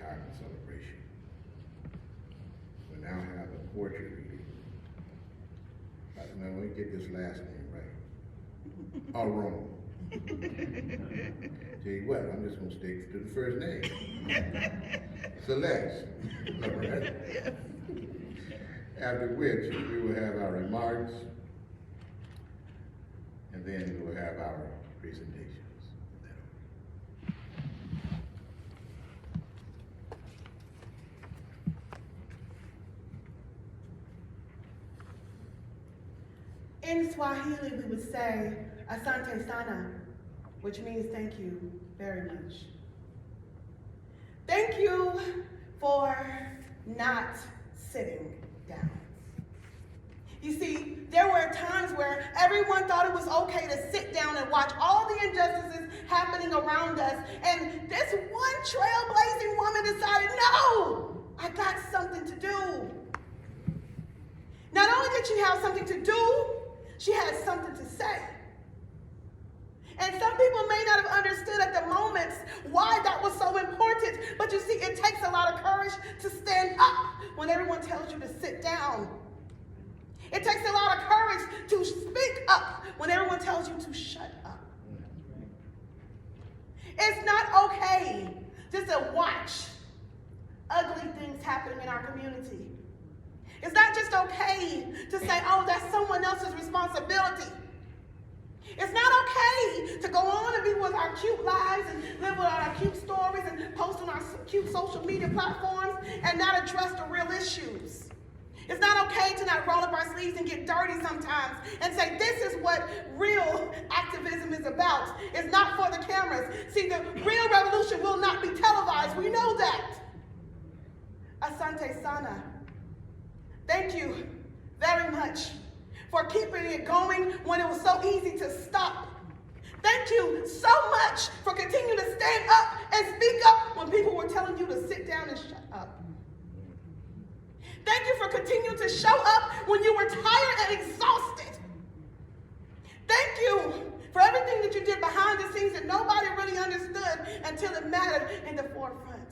retirement celebration. We now have a poetry reading. Now let me get this last name right. Or wrong. Tell you what, I'm just gonna stick to the first name. Celeste. All right? After which we will have our remarks, and then we will have our presentations. In Swahili, we would say, Asante sana, which means thank you very much. Thank you for not sitting down. You see, there were times where everyone thought it was okay to sit down and watch all the injustices happening around us, and this one trailblazing woman decided, no, I got something to do. Not only did she have something to do, she had something to say. And some people may not have understood at the moments why that was so important, but you see, it takes a lot of courage to stand up when everyone tells you to sit down. It takes a lot of courage to speak up when everyone tells you to shut up. It's not okay just to watch ugly things happening in our community. It's not just okay to say, oh, that's someone else's responsibility. It's not okay to go on and be with our cute lives and live with our cute stories and post on our cute social media platforms and not address the real issues. It's not okay to not roll up our sleeves and get dirty sometimes and say, this is what real activism is about. It's not for the cameras. See, the real revolution will not be televised. We know that. Asante sana. Thank you very much for keeping it going when it was so easy to stop. Thank you so much for continuing to stand up and speak up when people were telling you to sit down and shut up. Thank you for continuing to show up when you were tired and exhausted. Thank you for everything that you did behind the scenes that nobody really understood until it mattered in the forefront.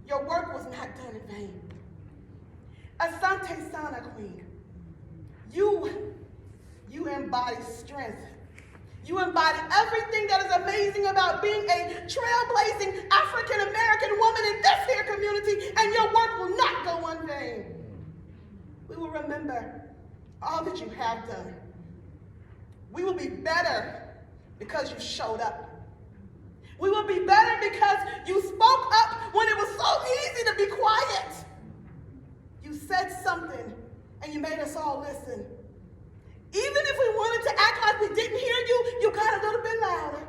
Your work was not done in vain. Asante sana, Queen. You embody strength. You embody everything that is amazing about being a trailblazing African-American woman in this here community, and your work will not go in vain. We will remember all that you have done. We will be better because you showed up. We will be better because you spoke up when it was so easy to be quiet. You said something and you made us all listen. Even if we wanted to act like we didn't hear you, you got a little bit louder.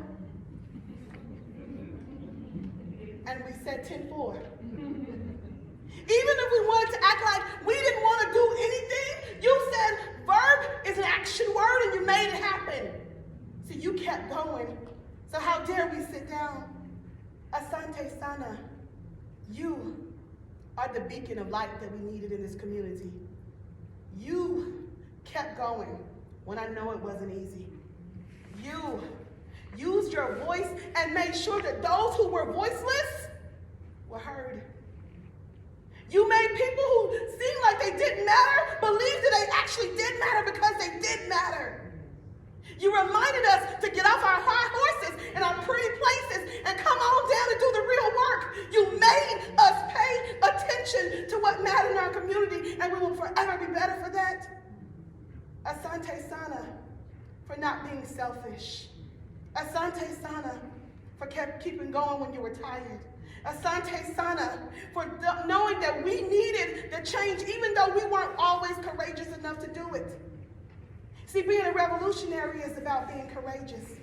And we said 10-4. Even if we wanted to act like we didn't want to do anything, you said verb is an action word and you made it happen. So you kept going. So how dare we sit down? Asante sana, you are the beacon of light that we needed in this community. You kept going when I know it wasn't easy. You used your voice and made sure that those who were voiceless were heard. You made people who seemed like they didn't matter believe that they actually did matter because they did matter. You reminded us to get off our high horses and our pretty places and come on down and do the real work. You made us pay attention to what mattered in our community, and we will forever be better for that. Asante sana for not being selfish. Asante sana for keeping going when you were tired. Asante sana for knowing that we needed the change even though we weren't always courageous enough to do it. See, being a revolutionary is about being courageous.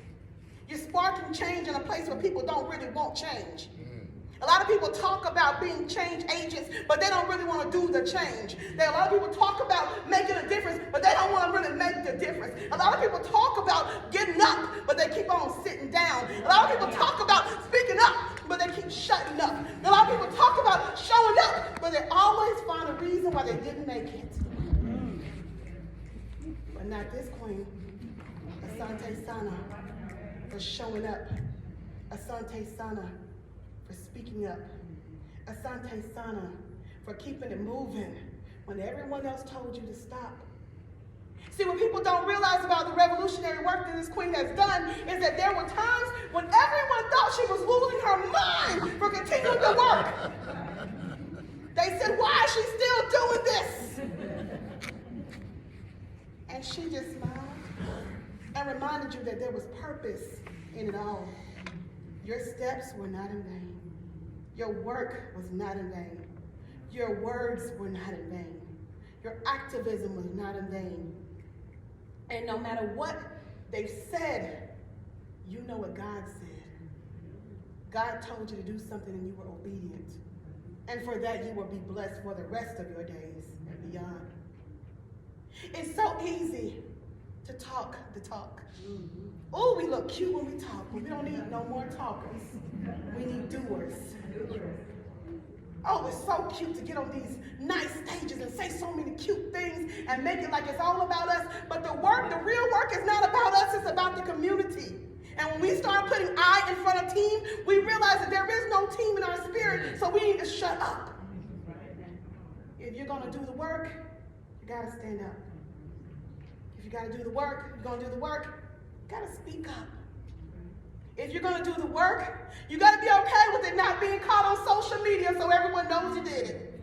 You're sparking change in a place where people don't really want change. A lot of people talk about being change agents, but they don't really want to do the change. A lot of people talk about making a difference, but they don't want to really make the difference. A lot of people talk about getting up, but they keep on sitting down. A lot of people talk about speaking up, but they keep shutting up. A lot of people talk about showing up, but they always find a reason why they didn't make it. But not this queen. Asante sana for showing up. Asante sana for speaking up. Asante Sana for keeping it moving when everyone else told you to stop. See, what people don't realize about the revolutionary work that this queen has done is that there were times when everyone thought she was losing her mind for continuing to work. They said, why is she still doing this? And she just smiled and reminded you that there was purpose in it all. Your steps were not in vain. Your work was not in vain. Your words were not in vain. Your activism was not in vain. And no matter what they've said, you know what God said. God told you to do something and you were obedient. And for that, you will be blessed for the rest of your days and beyond. It's so easy to talk the talk. Oh, we look cute when we talk, but we don't need no more talkers. We need doers. Oh, it's so cute to get on these nice stages and say so many cute things and make it like it's all about us. But the real work is not about us, it's about the community. And when we start putting I in front of team, we realize that there is no team in our spirit, so we need to shut up. If you're gonna do the work, you gotta stand up. If you gotta do the work, you're gonna do the work, you gotta speak up. If you're going to do the work, you got to be okay with it not being caught on social media so everyone knows you did it.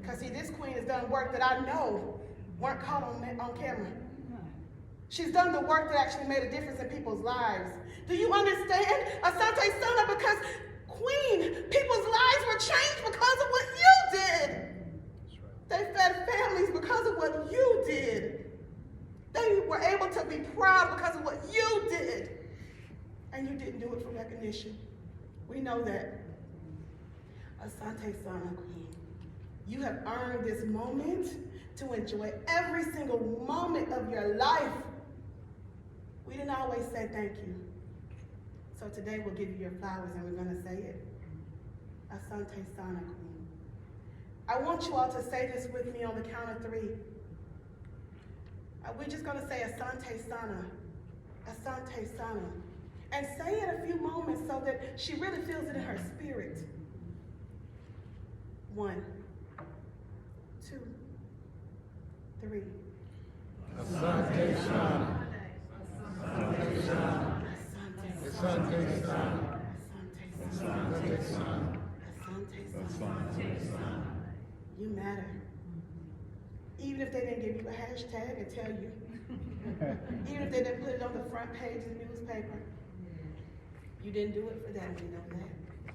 Because see, this queen has done work that I know weren't caught on camera. She's done the work that actually made a difference in people's lives. Do you understand? Asante Sana, because queen, people's lives were changed because of what you did. They fed families because of what you did. They were able to be proud because of what you did. And you didn't do it for recognition. We know that. Asante Sana, queen. You have earned this moment to enjoy every single moment of your life. We didn't always say thank you. So today we'll give you your flowers and we're going to say it. Asante Sana, queen. I want you all to say this with me on the count of 3. We're just going to say Asante Sana, Asante Sana, and say it a few moments so that she really feels it in her spirit. 1, 2, 3. Asante Sana, Asante Sana, Asante Sana, Asante Sana, Asante Sana. You matter. Even if they didn't give you a hashtag and tell you. Even if they didn't put it on the front page of the newspaper. You didn't do it for them, we know that.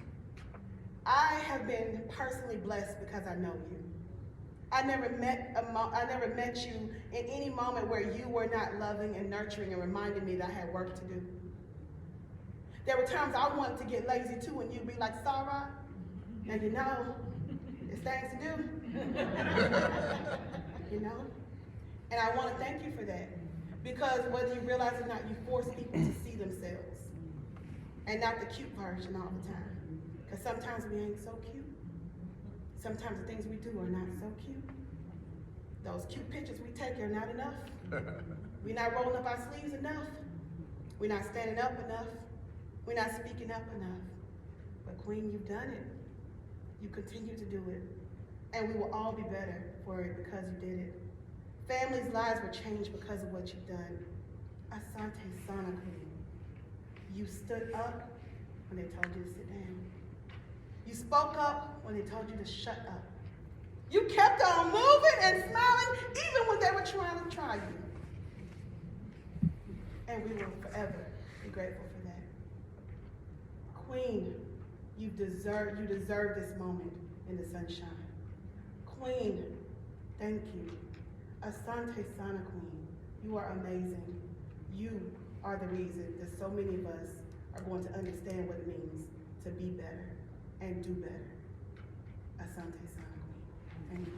I have been personally blessed because I know you. I never met you in any moment where you were not loving and nurturing and reminding me that I had work to do. There were times I wanted to get lazy too and you'd be like, Sarah, now you know, there's things to do. You know? And I want to thank you for that. Because whether you realize it or not, you force people to see themselves. And not the cute version all the time. Because sometimes we ain't so cute. Sometimes the things we do are not so cute. Those cute pictures we take are not enough. We're not rolling up our sleeves enough. We're not standing up enough. We're not speaking up enough. But Queen, you've done it. You continue to do it. And we will all be better for it because you did it. Families' lives were changed because of what you've done. Asante Sana, Queen. You stood up when they told you to sit down. You spoke up when they told you to shut up. You kept on moving and smiling even when they were trying to try you. And we will forever be grateful for that. Queen, you deserve this moment in the sunshine. Queen, thank you. Asante Sana, Queen, you are amazing. You are the reason that so many of us are going to understand what it means to be better and do better. Asante Sana, Queen. Thank you.